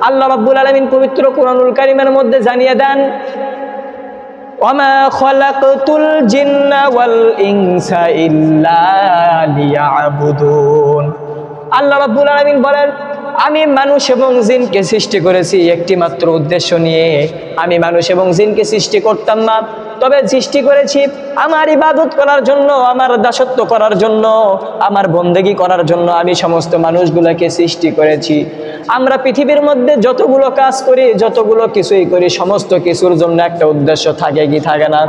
আল্লাহ রাব্বুল আলামিন পবিত্র কোরআনুল কারীমের মধ্যে জানিয়ে দেন, ওয়ামা খালাকতুল জিন্না ওয়াল ইনসা ইল্লা লিয়াবুদুন। আল্লাহ রাব্বুল আলামিন বলেন, আমি মানুষ এবং জিনকে সৃষ্টি করেছি একটি মাত্র উদ্দেশ্য নিয়ে। আমি মানুষ এবং জিনকে সৃষ্টি করতাম না, তবে সৃষ্টি করেছি আমার ইবাদত করার জন্য, আমার দাসত্ব করার জন্য, আমার বন্দেগী করার জন্য আমি সমস্ত মানুষগুলোকে সৃষ্টি করেছি। আমরা পৃথিবীর মধ্যে যতগুলো কাজ করি, যতগুলো কিছুই করি, সমস্ত কিছুর জন্য একটা উদ্দেশ্য থাকে কি থাকে না?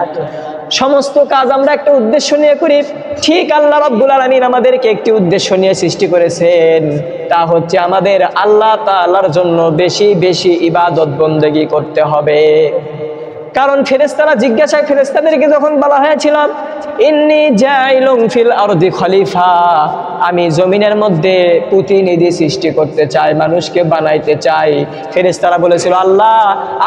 সমস্ত কাজ আমরা একটা উদ্দেশ্য নিয়ে করি। ঠিক আল্লাহ রাব্বুল আলামিন আমাদেরকে একটি উদ্দেশ্য নিয়ে সৃষ্টি করেছেন, তা হচ্ছে আমাদের আল্লাহ তাআলার জন্য বেশি বেশি ইবাদত বন্দেগী করতে হবে। কারণ ফেরেশতাদেরকে যখন বলা হয়েছিল ইন্নী জাইলুন ফিল আরদি খলিফা, আমি জমিনের মধ্যে প্রতিনিধি সৃষ্টি করতে চাই, মানুষকে বানাইতে চাই, ফেরেশতারা বলেছিল আল্লাহ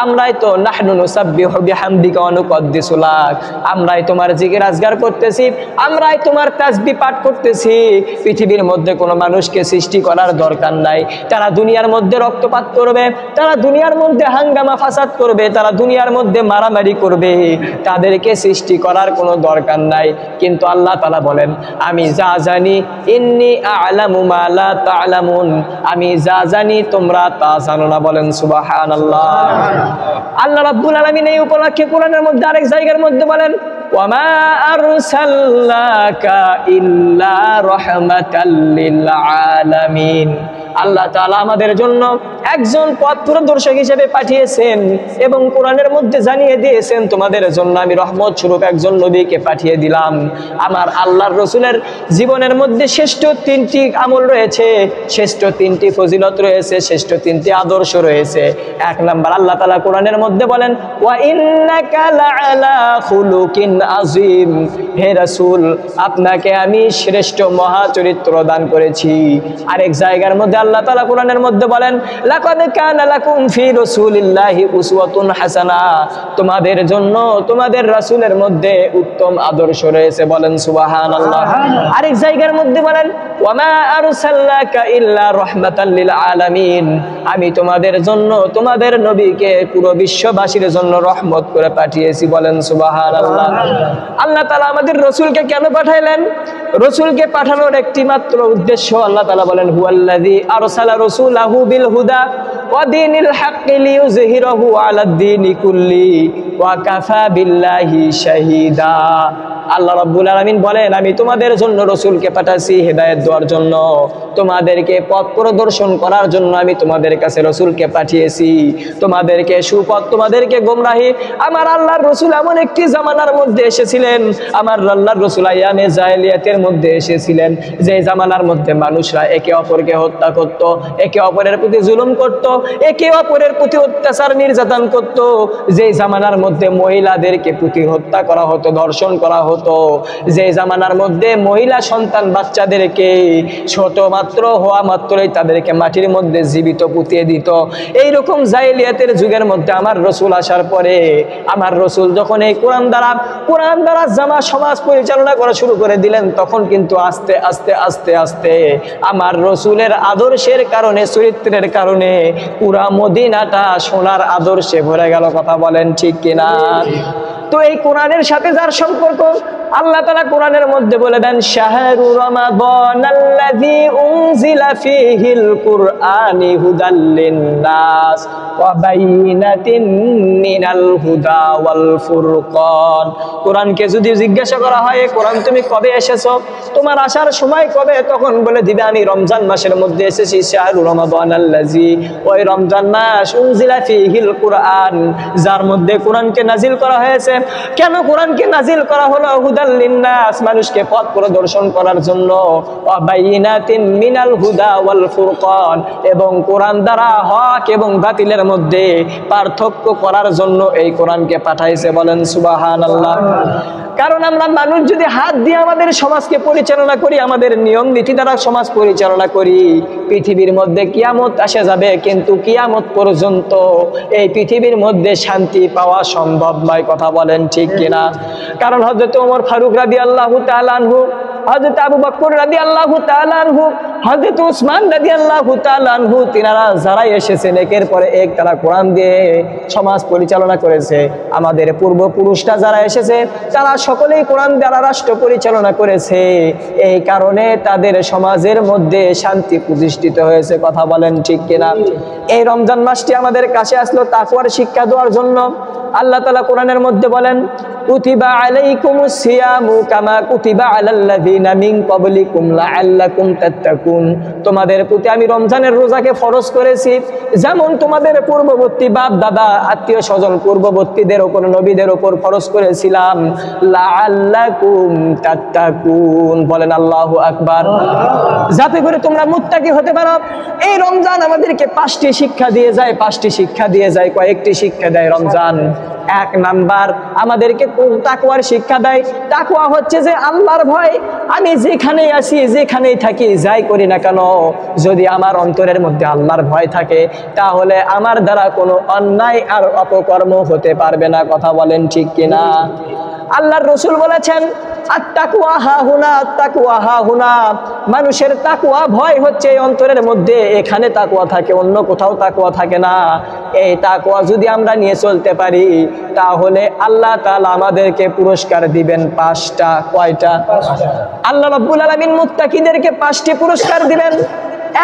আমরাই তো নাহনু নুসাব্বিহু বিহামদিকা ওয়া নুকদ্দিসু লাক, আমরাই তোমার জিকির আজগার করতেছি, আমরাই তোমার তাসবিহ পাঠ করতেছি, পৃথিবীর মধ্যে কোনো মানুষকে সৃষ্টি করার দরকার নাই। তারা দুনিয়ার মধ্যে রক্তপাত করবে, তারা দুনিয়ার মধ্যে হাঙ্গামা ফাসাদ করবে, তারা দুনিয়ার মধ্যে মারামারি করবে, তাদেরকে সৃষ্টি করার কোনো দরকার নাই। কিন্তু আল্লাহ তাআলা বলেন আমি যা জানি, ইন্নী আ'লামু মা লা তা'লামুন, আমি যা জানি তোমরা তা জানো না। বলেন সুবহানাল্লাহ। আল্লাহ রাব্বুল আলামিন এই উপলক্ষে কোরআনের মধ্যে আরেক জায়গার মধ্যে বলেন ওয়ামা আরসালনাকা ইল্লা রাহমাতাল লিল আলামিন। আল্লাহ তাআলা আমাদের জন্য একজন পথ প্রদর্শক হিসেবে পাঠিয়েছেন এবং কোরআনের মধ্যে জানিয়ে দিয়েছেন তোমাদের জন্য আমি রহমত স্বরূপ একজন নবীকে পাঠিয়ে দিলাম। আমার আল্লাহর রাসূলের জীবনের মধ্যে শ্রেষ্ঠ তিনটি আমল রয়েছে, শ্রেষ্ঠ তিনটি ফজিলত রয়েছে, শ্রেষ্ঠ তিনটি আদর্শ রয়েছে। এক নাম্বার আল্লাহ তাআলা কোরআনের মধ্যে বলেন ওয়া ইন্নাকা লাআলা খুলুকিন আযীম, হে রাসূল আপনাকে আমি শ্রেষ্ঠ মহা চরিত্র দান করেছি। আরেক জায়গার মধ্যে আল্লাহ তাআলা কোরআনের মধ্যে বলেন লাকাদ কানা লাকুম ফি রাসূলিল্লাহি উসওয়াতুন হাসানা, তোমাদের জন্য তোমাদের রাসূলের মধ্যে উত্তম আদর্শ রয়েছে। বলেন সুবহানাল্লাহ। আরেক জায়গার মধ্যে বলেন ওয়ামা আরসালনাকা ইল্লা রাহমাতাল লিল আলামিন, আমি তোমাদের জন্য তোমাদের নবীকে পুরো বিশ্ববাসীর জন্য রহমত করে পাঠিয়েছি। বলেন সুবহানাল্লাহ। আল্লাহ তাআলা আমাদের রাসূলকে কেন পাঠাইলেন? রাসূলকে পাঠানোর একটি মাত্র উদ্দেশ্য। আল্লাহ তাআলা বলেন হুয়াল্লাযী আরসালা রাসূলাহু বিল হুদা ওয়া দীনিল হাক্কি লিইয়ুযহিরাহু আলাদ দীনি কুল্লি ওয়া কাফা বিল্লাহি শাহীদা। আল্লাহ রাব্বুল আলামিন বলেন আমি তোমাদের জন্য রাসূলকে পাঠাইছি হেদায়েত দেওয়ার জন্য, তোমাদেরকে পথ প্রদর্শন করার জন্য আমি তোমাদের কাছে রাসূলকে পাঠিয়েছি, তোমাদেরকে সুপথ, তোমাদেরকে গোমরাহি। আমার আল্লাহর রাসূল এমন একটি জামানার মধ্যে এসেছিলেন, আমার আল্লাহর রাসূল আয়ামে জাহেলিয়াতের মধ্যে এসেছিলেন, যে জামানার মধ্যে মানুষরা একে অপরকে হত্যা করত, একে অপরের প্রতি জুলুম করত, একে অপরের প্রতি অত্যাচার নির্যাতন করত, যে জামানার মধ্যে মহিলাদেরকে প্রতি হত্যা করা হতো, ধর্ষণ করা হতো, যে জামানার মধ্যে মহিলা সন্তান বাচ্চাদেরকে ছোট মাত্র হওয়া মাত্রই তাদেরকে মাটির মধ্যে জীবিত পুঁতিয়ে দিত। এইরকম জাহেলিয়াতের যুগের মধ্যে আমার রাসূল আসার পরে, আমার রাসূল যখন এই কোরআন দ্বারা জামা সমাজ পরিচালনা করা শুরু করে দিলেন, তখন কিন্তু আস্তে আস্তে আস্তে আস্তে আমার রাসূলের আদর্শের কারণে, চরিত্রের কারণে পুরা মদিনাটা সোনার আদর্শে ভরে গেল। কথা বলেন ঠিক কিনা? তো এই কোরআনের সাথে যার সম্পর্ক, আল্লাহ তাআলা কোরআনের মধ্যে বলে দেন শাহরু রমাদানাল্লাযী উনজিলা ফীহিল কুরআনি হুদাল লিন-নাস ওয়া বাইয়িনাতিন মিনাল হুদা ওয়াল ফুরকান। কোরআনকে যদি জিজ্ঞাসা করা হয় কোরআন তুমি কবে এসেছো, তোমার আসার সময় কবে, তখন বলে দিবে আমি রমজান মাসের মধ্যে এসেছি। শাহরু রমাদানাল্লাযী, ওই রমজান মাস, উনজিলা ফীহিল কুরআন, যার মধ্যে কোরআনকে নাজিল করা হয়েছে। কেন কোরআনকে নাজিল করা হলো? হুদাল লিন-নাস, মানুষকে পথ প্রদর্শন করার জন্য, ওয়া বাইয়িনাতিন মিনাল হুদা ওয়াল ফুরকান, এবং কোরআন দ্বারা হক এবং বাতিলের মধ্যে পার্থক্য করার জন্য এই কোরআনকে পাঠাইছে। বলেন সুবহানাল্লাহ। কারণ আমরা মানুষ যদি হাত দিয়ে আমাদের সমাজকে পরিচালনা করি, আমাদের নিয়ম নীতি দ্বারা সমাজ পরিচালনা করি, পৃথিবীর মধ্যে কিয়ামত আসে যাবে, কিন্তু কিয়ামত পর্যন্ত এই পৃথিবীর মধ্যে শান্তি পাওয়া সম্ভব নয়। কথা বলেন ঠিক কিনা? কারণ হযরত ওমর ফারুক রাদিয়াল্লাহু তাআলা আনহু হযরত আবু বকর রাদিয়াল্লাহু তাআলা আনহু, হযরত উসমান রাদিয়াল্লাহু তাআলা আনহু, তিনারা যারা এসেছেন একের পরে এক তারা কোরআন দিয়ে সমাজ পরিচালনা করেছে। আমাদের পূর্বপুরুষরা যারা এসেছে তারা সকলেই কোরআন দ্বারা রাষ্ট্র পরিচালনা করেছে। এই কারণে তাদের সমাজের মধ্যে শান্তি প্রতিষ্ঠিত হয়েছে। কথা বলেন ঠিক কিনা? এই রমজান মাসটি আমাদের কাছে আসলো তাকওয়ার শিক্ষা দেওয়ার জন্য। আল্লাহ তাআলা কোরআনের মধ্যে বলেন, কুতিবা আলাইকুমুস সিয়ামু কামা কুতিবা আলাল্লাযিনা মিন ক্বাবলিকুম লাআল্লাকুম তাত্তাকুন। তোমাদের প্রতি আমি রমজানের রোজাকে ফরজ করেছি, যেমন তোমাদের পূর্ববর্তী বাপ দাদা আত্মীয় স্বজন পূর্ববর্তীদের উপর নবীদের উপর ফরজ করেছিলাম, লাআল্লাকুম তাত্তাকুন। বলেন আল্লাহু আকবার। যাতে করে তোমরা মুত্তাকি হতে পারো। এই রমজান আমাদেরকে 5টি শিক্ষা দিয়ে যায়, 5টি শিক্ষা দিয়ে যায়। কয়েকটি শিক্ষা দেয় রমজান। 1 নাম্বার আমাদেরকে তাকওয়ার শিক্ষা দেয়। তাকওয়া হচ্ছে যে আল্লাহর ভয়। আমি যেখানেই আসি, যেখানেই থাকি, যাই করি না কেন, যদি আমার অন্তরের মধ্যে আল্লাহর ভয় থাকে তাহলে আমার দ্বারা কোনো অন্যায় আর অপকর্ম হতে পারবে না। কথা বলেন ঠিক কিনা? আল্লাহর রাসূল বলেছেন, আত-তাকওয়া হাহুনা, আত-তাকওয়া হাহুনা। মানুষের তাকওয়া ভয় হচ্ছে এই অন্তরের মধ্যে, এখানে তাকওয়া থাকে, অন্য কোথাও তাকওয়া থাকে না। এই তাকওয়া যদি আমরা নিয়ে চলতে পারি তাহলে আল্লাহ তাআলা আমাদেরকে পুরস্কার দিবেন 5টা। কয়টা? আল্লাহ রাব্বুল আলামিন মুত্তাকিদেরকে 5টি পুরস্কার দিবেন।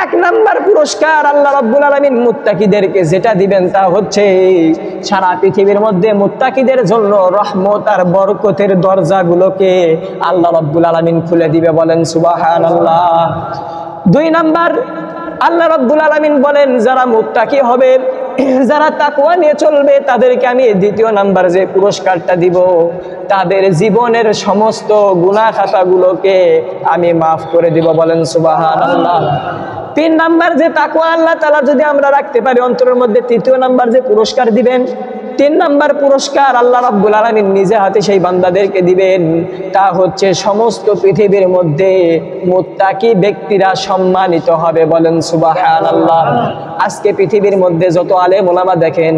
1 নাম্বার পুরস্কার আল্লাহ রাব্বুল আলামিন মুত্তাকিদেরকে যেটা দিবেন তা হচ্ছে সারা পৃথিবীর মধ্যে মুত্তাকিদের জন্য রহমত আর বরকতের দরজাগুলোকে আল্লাহ রাব্বুল আলামিন খুলে দিবে। বলেন সুবহানাল্লাহ। 2 নাম্বার আল্লাহ রাব্বুল আলামিন বলেন, যারা মুত্তাকি হবে, যারা তাকওয়া নিয়ে চলবে, তাদেরকে আমি 2য় নাম্বার যে পুরস্কারটা দিব, তাদের জীবনের সমস্ত গুনাহ খাতাগুলোকে আমি মাফ করে দিব। বলেন সুবহানাল্লাহ। 3 নাম্বার যে তাকওয়া আল্লাহ তাআলা যদি আমরা রাখতে পারি অন্তরের মধ্যে, 3য় নাম্বার যে পুরস্কার দিবেন, 3 নাম্বার পুরস্কার আল্লাহ রাব্বুল আলামিন নিজে হাতে সেই বান্দাদেরকে দিবেন। তা হচ্ছে সমস্ত পৃথিবীর মধ্যে মুত্তাকি ব্যক্তিরা সম্মানিত হবে। বলেন সুবহানাল্লাহ। আজকে পৃথিবীর মধ্যে যত আলেম ওলামা দেখেন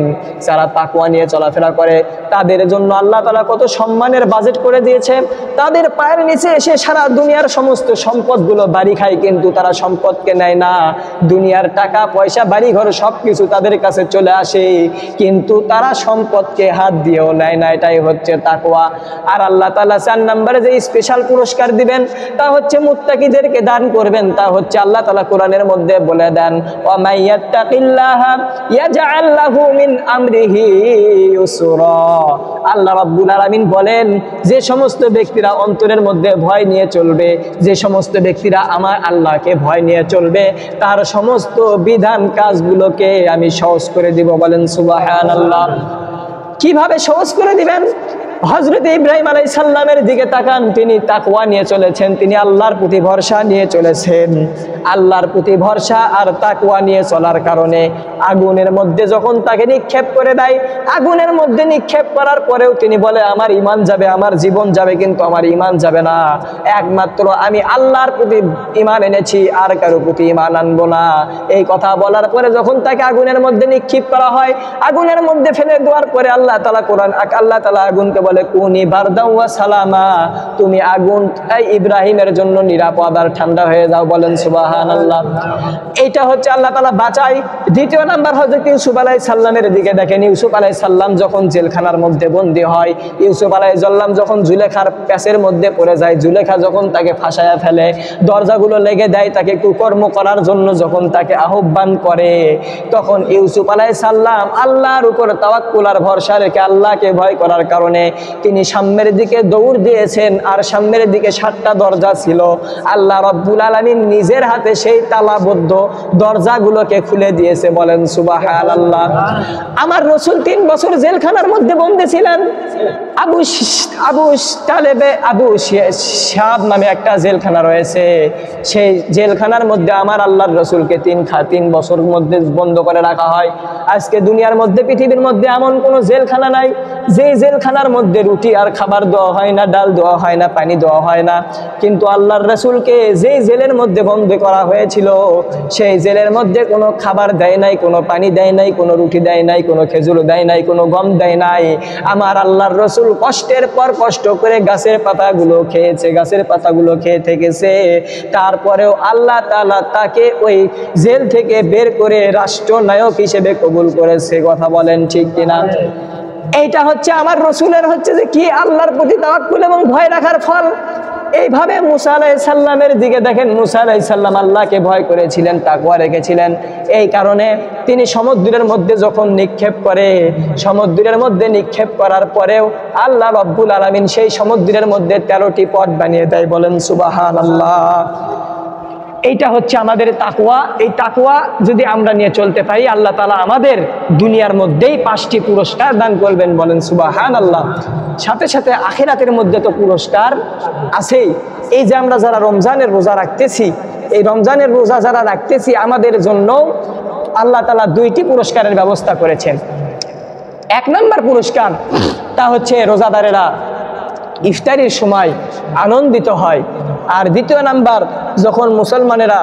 যারা তাকওয়া নিয়ে চলাফেরা করে, তাদের জন্য আল্লাহ তাআলা কত সম্মানের বাজেট করে দিয়েছে। তাদের পায়ের নিচে এসে সারা দুনিয়ার সমস্ত সম্পদগুলো বাড়ি খায়, কিন্তু তারা সম্পদকে নেয় না। দুনিয়ার টাকা পয়সা বাড়ি ঘর সবকিছু তাদের কাছে চলে আসে, কিন্তু তারা সম্পদকে হাত দিয়েও নেয় না। এটাই হচ্ছে তাকওয়া। আর আল্লাহ তাআলা 4 নম্বরে যে স্পেশাল পুরস্কার দিবেন তা হচ্ছে মুত্তাকিদেরকে দান করবেন। তা হচ্ছে আল্লাহ তাআলা কোরআনের মধ্যে বলে দেন, ওয়া মাইয়াত্তাকিল্লাহা ইয়াজআল লাহু মিন আমরিহি ইউসরা। আল্লাহ রাব্বুল আলামিন বলেন, যে সমস্ত ব্যক্তিরা অন্তরের মধ্যে ভয় নিয়ে চলবে, যে সমস্ত ব্যক্তিরা আমার আল্লাহকে ভয় নিয়ে চলবে, তার সমস্ত বিধান কাজগুলোকে আমি সহজ করে দিব। বলেন সুবহানাল্লাহ। কিভাবে সহজ করে দিবেন? হযরত ইব্রাহিম আলাইহিস সালামের দিকে তাকান, তিনি তাকওয়া নিয়ে চলেছেন, তিনি আল্লাহর প্রতি ভরসা নিয়ে চলেছেন। আল্লাহর প্রতি ভরসা আর তাকওয়া নিয়ে চলার কারণে আগুনের মধ্যে যখন তাকে নিক্ষেপ করে দেয়, আগুনের মধ্যে নিক্ষেপ করার পরেও তিনি বলে, আমার ঈমান যাবে, আমার জীবন যাবে, কিন্তু আমার ঈমান যাবে না। একমাত্র আমি আল্লাহর প্রতি ঈমান এনেছি, আর কারো প্রতি ঈমান আনবো না। এই কথা বলার পরে যখন তাকে আগুনের মধ্যে নিক্ষেপ করা হয়, আগুনের মধ্যে ফেলে দেওয়ার পরে আল্লাহ তাআলা আগুনকে বলে, কুনি বারদাও ওয়া সালামা, তুমি আগুন ইব্রাহিমের জন্য নিরাপদ আর ঠান্ডা হয়ে যাও। বলেন সুবহানাল্লাহ। এইটা হচ্ছে আল্লাহ তাআলা বাঁচায়। 2য় নাম্বার হযরত ইউসুফ আলাইহিস সালামের দিকে দেখেন। ইউসুফ আলাইহিস সালাম যখন জেলখানার মধ্যে বন্দী হয়, ইউসুফ আলাইহিস সালাম যখন জুলেখার প্যাচের মধ্যে পড়ে যায়, জুলেখা যখন তাকে ফাঁসায়া ফেলে, দরজাগুলো লেগে দেয়, তাকে কুকর্ম করার জন্য যখন তাকে আহ্বান করে, তখন ইউসুফ আলাইহিস সালাম আল্লাহর উপর তাওয়াক্কুল আর ভরসা রেখে আল্লাহকে ভয় করার কারণে তিনি সামনের দিকে দৌড় দিয়েছেন। আর সামনের দিকে 7টা দরজা ছিল, আল্লাহ রাব্বুল আলামিন নিজের হাতে সেই তালাবদ্ধ দরজাগুলোকে খুলে দিয়েছে। বলেন সুবহানাল্লাহ। আমার রাসূল 3 বছর জেলখানার মধ্যে বন্দী ছিলেন। আবু শাব নামে একটা জেলখানা রয়েছে, সেই জেলখানার মধ্যে আমার আল্লাহর রাসূলকে 3 বছর মধ্যে বন্ধ করে রাখা হয়। আজকে দুনিয়ার মধ্যে, পৃথিবীর মধ্যে এমন কোনো জেলখানা নাই যে জেলখানার মধ্যে রুটি আর খাবার দেওয়া হয় না, ডাল দেওয়া হয় না, পানি দেওয়া হয় না। কিন্তু আল্লাহর রাসূলকে যেই জেলের মধ্যে বন্দী করা হয়েছিল, সেই জেলের মধ্যে কোনো খাবার দেয় নাই, কোনো পানি দেয় নাই, কোনো রুটি দেয় নাই, কোনো খেজুর দেয় নাই, কোনো গম দেয় নাই। আমার আল্লাহর রাসূল রাসূল কষ্টের পর কষ্ট করে গাছের পাতাগুলো খেয়েছে, গাছের পাতাগুলো খেয়ে থেকেছে, তারপরেও আল্লাহ তাআলা তাকে ওই জেল থেকে বের করে রাষ্ট্রনায়ক হিসেবে কবুল করেছে। কথা বলেন ঠিক কিনা? এইটা হচ্ছে আমার রসুলের হচ্ছে যে কি আল্লাহর প্রতি তাওয়াক্কুল এবং ভয় রাখার ফল। এইভাবে মুসা আলাইহিস সালামের দিকে দেখেন, মুসা আলাইহিস সালাম আল্লাহকে ভয় করেছিলেন, তাকওয়া রেখেছিলেন। এই কারণে তিনি সমুদ্রের মধ্যে যখন নিক্ষেপ করে, সমুদ্রের মধ্যে নিক্ষেপ করার পরেও আল্লাহ রব্বুল আলামিন সেই সমুদ্রের মধ্যে 13টি পথ বানিয়ে দেয়। বলেন সুবহানাল্লাহ। এইটা হচ্ছে আমাদের তাকওয়া। এই তাকওয়া যদি আমরা নিয়ে চলতে পারি, আল্লাহ তাআলা আমাদের দুনিয়ার মধ্যেই 5টি পুরস্কার দান করবেন। বলেন সুবহানাল্লাহ। সাথে সাথে আখিরাতের মধ্যে তো পুরস্কার আছেই। এই যে আমরা যারা রমজানের রোজা রাখতেছি, এই রমজানের রোজা যারা রাখতেছি, আমাদের জন্য আল্লাহ তাআলা 2টি পুরস্কারের ব্যবস্থা করেছেন। 1 নম্বর পুরস্কার তা হচ্ছে রোজাদারেরা ইফতারির সময় আনন্দিত হয়। আর 2 নাম্বার, যখন মুসলমানেরা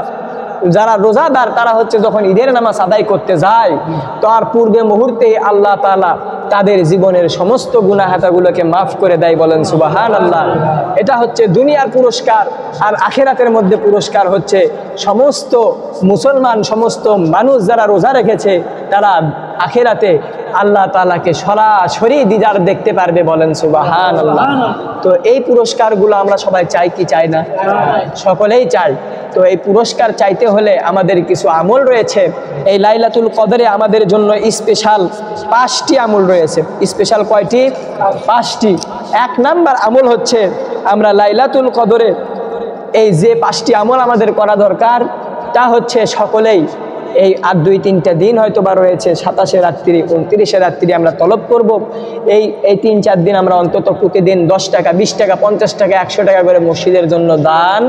যারা রোজাদার তারা হচ্ছে যখন ঈদের নামাজ আদায় করতে যায়, তার পূর্বে মুহূর্তে আল্লাহ তাআলা তাদের জীবনের সমস্ত গুনাহ খাতাগুলোকে মাফ করে দেয়। বলেন সুবহানাল্লাহ। এটা হচ্ছে দুনিয়ার পুরস্কার। আর আখিরাতের মধ্যে পুরস্কার হচ্ছে সমস্ত মুসলমান, সমস্ত মানুষ যারা রোজা রেখেছে তারা আখিরাতে আল্লাহ তাআলাকে সরাসরি দিদার দেখতে পারবে। বলেন সুবহানাল্লাহ। তো এই পুরস্কারগুলো আমরা সবাই চাই কি চাই না? সকলেই চাই। তো এই পুরস্কার চাইতে হলে আমাদের কিছু আমল রয়েছে। এই লাইলাতুল কদরে আমাদের জন্য স্পেশাল 5টি আমল রয়েছে। স্পেশাল কয়টি? 5টি। 1 নাম্বার আমল হচ্ছে আমরা লাইলাতুল কদরে এই যে 5টি আমল আমাদের করা দরকার, তা হচ্ছে সকলেই এই আর 2-3টা দিন হয়তো বা রয়েছে, 27শে রাত্রি, 29শে রাত্রি আমরা তলব করব। এই 3-4 দিন আমরা অন্তত প্রতিদিন 10 টাকা, 20 টাকা, 50 টাকা, 100 টাকা করে মসজিদের জন্য দান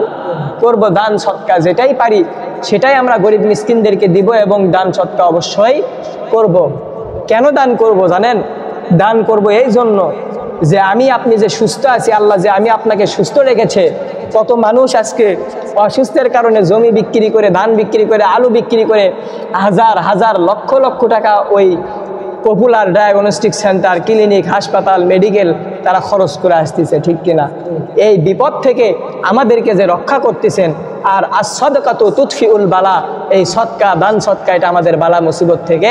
করব। দান সদকা যেটাই পারি সেটাই আমরা গরিব মিসকিনদেরকে দিব এবং দান সদকা অবশ্যই করব। কেন দান করব জানেন? দান করব এই জন্য যে আমি আপনি যে সুস্থ আছি, আল্লাহ যে আমি আপনাকে সুস্থ রেখেছে, কত মানুষ আজকে অসুস্থের কারণে জমি বিক্রি করে, ধান বিক্রি করে, আলু বিক্রি করে হাজার হাজার লক্ষ লক্ষ টাকা ওই পপুলার ডায়াগনস্টিক সেন্টার, ক্লিনিক, হাসপাতাল, মেডিকেল তারা খরচ করে আসতেছে। ঠিক কিনা? এই বিপদ থেকে আমাদেরকে যে রক্ষা করতেছেন। আর as-সাদকাতু তুতফিউল বালা, এই সদকা, দান সদকা এটা আমাদের বালা মুসিবত থেকে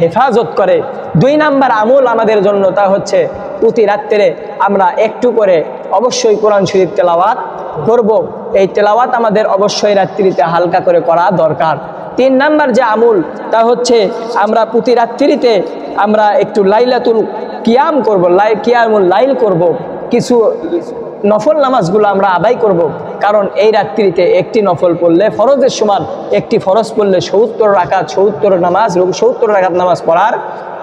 হেফাজত করে। 2 নাম্বার আমল আমাদের জন্য তা হচ্ছে প্রতি রাত্রে আমরা একটু করে অবশ্যই কোরআন শরীফ তেলাওয়াত করব। এই তেলাওয়াত আমাদের অবশ্যই রাত্রিতে হালকা করে করা দরকার। 3 নাম্বার যে আমল তা হচ্ছে আমরা প্রতি রাত্রিতে আমরা একটু লাইলাতুল কিয়াম করব, কিয়ামুল লাইল করব। কিছু নফল নামাজগুলো আমরা আদায় করব। কারণ এই রাত্রিতে একটি নফল পড়লে ফরজের সমান, একটি ফরজ পড়লে 70 রাকাত, 70 রাকাত নামাজ পড়ার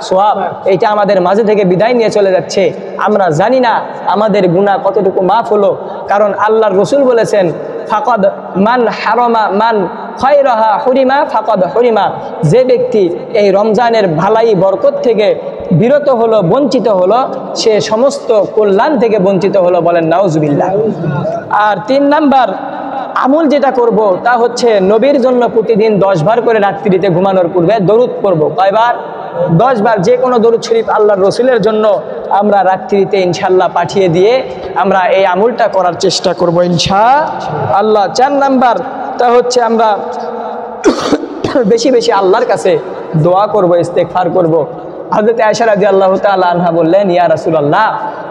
সওয়াব। এইটা আমাদের মাঝে থেকে বিদায় নিয়ে চলে যাচ্ছে। আমরা জানি না আমাদের গুনাহ কতটুকু মাফ হলো। কারণ আল্লাহর রাসূল বলেছেন, ফাকাদ মান হারামা মান খায়রাহা হুরিমা ফাকাদ হুরিমা। যে ব্যক্তি এই রমজানের ভালাই বরকত থেকে বিরত হলো, বঞ্চিত হলো, সে সমস্ত কল্যাণ থেকে বঞ্চিত হলো। বলেন নাউজুবিল্লাহ। আর 3 নাম্বার আমল যেটা করব তা হচ্ছে নবীর জন্য প্রতিদিন 10 বার করে রাত্রিতে ঘুমানোর পূর্বে দরুদ পড়ব। কয়বার? 10 বার। যে কোনো দরুদ শরীফ আল্লাহর রসুলের জন্য আমরা রাত্রিতে ইনশাআল্লাহ পাঠিয়ে দিয়ে আমরা এই আমলটা করার চেষ্টা করব ইনশাআল্লাহ। 4 নাম্বার তা হচ্ছে আমরা বেশি বেশি আল্লাহর কাছে দোয়া করব, ইস্তেগফার করব। হযরত আয়েশা রাদিয়াল্লাহু তাআলা আনহা বললেন, ইয়া রাসূলুল্লাহ,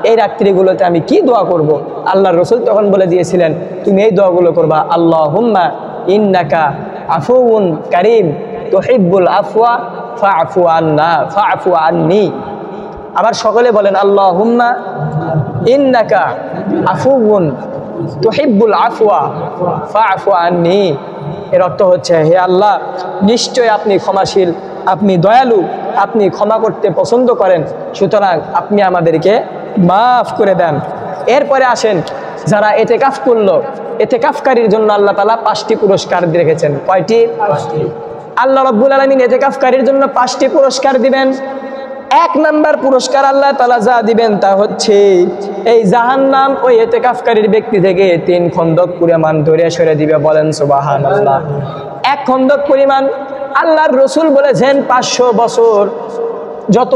এই রাত্রিগুলোতে আমি কি দোয়া করব? আল্লাহর রাসূল তখন বলে দিয়েছিলেন, তুমি এই দোয়াগুলো করবা, আল্লাহুম্মা ইন্নাকা আফুউন কারীম তুহিব্বুল আফওয়া ফাআফু আন্না ফাআফু আন্নি। আবার সকলে বলেন, আল্লাহুম্মা ইন্নাকা আফুউন তুহিব্বুল আফওয়া ফাআফু আন্নি। এর অর্থ হচ্ছে, হে আল্লাহ, নিশ্চয় আপনি ক্ষমাশীল, আপনি দয়ালু, আপনি ক্ষমা করতে পছন্দ করেন, সুতরাং আপনি আমাদেরকে মাফ করে দেন। এরপরে আসেন, যারা এতেকাফ করলো, এতেকাফকারীর জন্য আল্লাহ তাআলা 5টি পুরস্কার রেখেছেন। কয়টি? আল্লাহ রাব্বুল আলামিন এতেকাফকারীর জন্য 5টি পুরস্কার দিবেন। 1 নাম্বার পুরস্কার আল্লাহ তাআলা যা দিবেন তা হচ্ছে এই জাহান্নাম ওই এতেকাফকারীর ব্যক্তি থেকে 3 খন্দক পরিমাণ দূরে সরে দিবে। বলেন সুবহানাল্লাহ। 1 খন্দক পরিমাণ। আল্লাহর রাসূল বলেছেন 500 বছর যত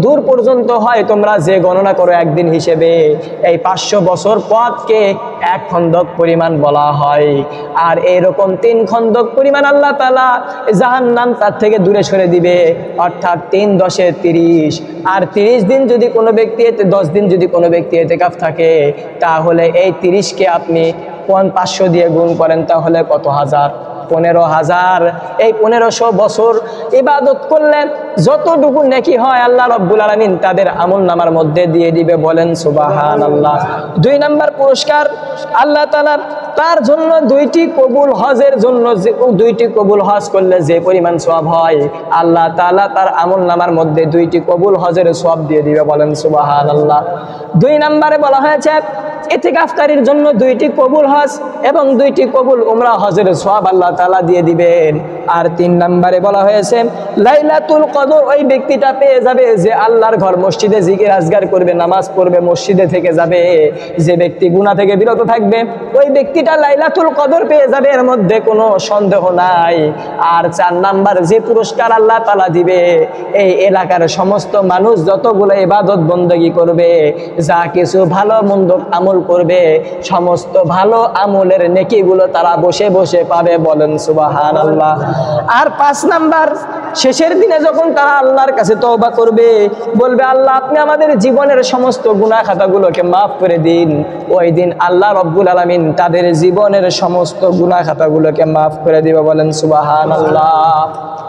দূর পর্যন্ত হয় তোমরা যে গণনা করো একদিন হিসেবে, এই 500 বছর পথকে 1 খন্দক পরিমাণ বলা হয়। আর এইরকম 3 খন্দক পরিমাণ আল্লাহ তাআলা জাহান্নাম তার থেকে দূরে সরে দিবে, অর্থাৎ 3 10 30। আর 30 দিন যদি কোনো ব্যক্তি 10 দিন যদি কোনো ব্যক্তি ইতিকাফ থাকে, তাহলে এই 30কে আপনি 500 দিয়ে গুণ করেন, তাহলে কত হাজার? 15,000। এই 1500 বছর ইবাদত করলে যতটুকু নেকি হয় আল্লাহ রাব্বুল আলামিন তাদের আমলনামার মধ্যে দিয়ে দিবে, বলেন সুবহানাল্লাহ। 2 নাম্বার পুরস্কার আল্লাহ তাআলা তার জন্য 2টি কবুল হজের জন্য, যে 2টি কবুল হজ করলে যে পরিমাণ সওয়াব হয়, আল্লাহ তাআলা তার আমলনামার মধ্যে 2টি কবুল হজের সওয়াব দিয়ে দিবে, বলেন সুবহানাল্লাহ। 2 নম্বরে বলা হয়েছে ইতিকাফকারীর জন্য 2টি কবুল হজ এবং 2টি কবুল উমরা হজের সওয়াব আল্লাহ তাআলা দিয়ে দিবেন। আর 3 নম্বরে বলা হয়েছে লাইলাতুল কদর ওই ব্যক্তিটা পেয়ে যাবে যে আল্লাহর ঘর মসজিদে জিকির আজগার করবে, নামাজ পড়বে, মসজিদে থেকে যাবে। যে ব্যক্তি গুনাহ থেকে বিরত থাকবে ওই ব্যক্তিটা লাইলাতুল কদর পেয়ে যাবে, এর মধ্যে কোনো সন্দেহ নাই। আর 4 নাম্বার যে পুরস্কার আল্লাহ তাআলা দিবে, এই এলাকার সমস্ত মানুষ যতগুলো ইবাদত বندگی করবে, যা কিছু ভালো মন্দ আমল করবে, সমস্ত ভালো আমলের নেকিগুলো তারা বসে বসে পাবে, বলেন সুবহানাল্লাহ। আর 5 নাম্বার শেষের দিনে যখন তারা আল্লাহর কাছে তওবা করবে, বলবে আল্লাহ আপনি আমাদের জীবনের সমস্ত গুনাহ খাতাগুলোকে মাফ করে দিন, ওই দিন আল্লাহ রাব্বুল আলামিন তাদের জীবনের সমস্ত গুনাহ খাতাগুলোকে মাফ করে দিবে, বলেন সুবহানাল্লাহ।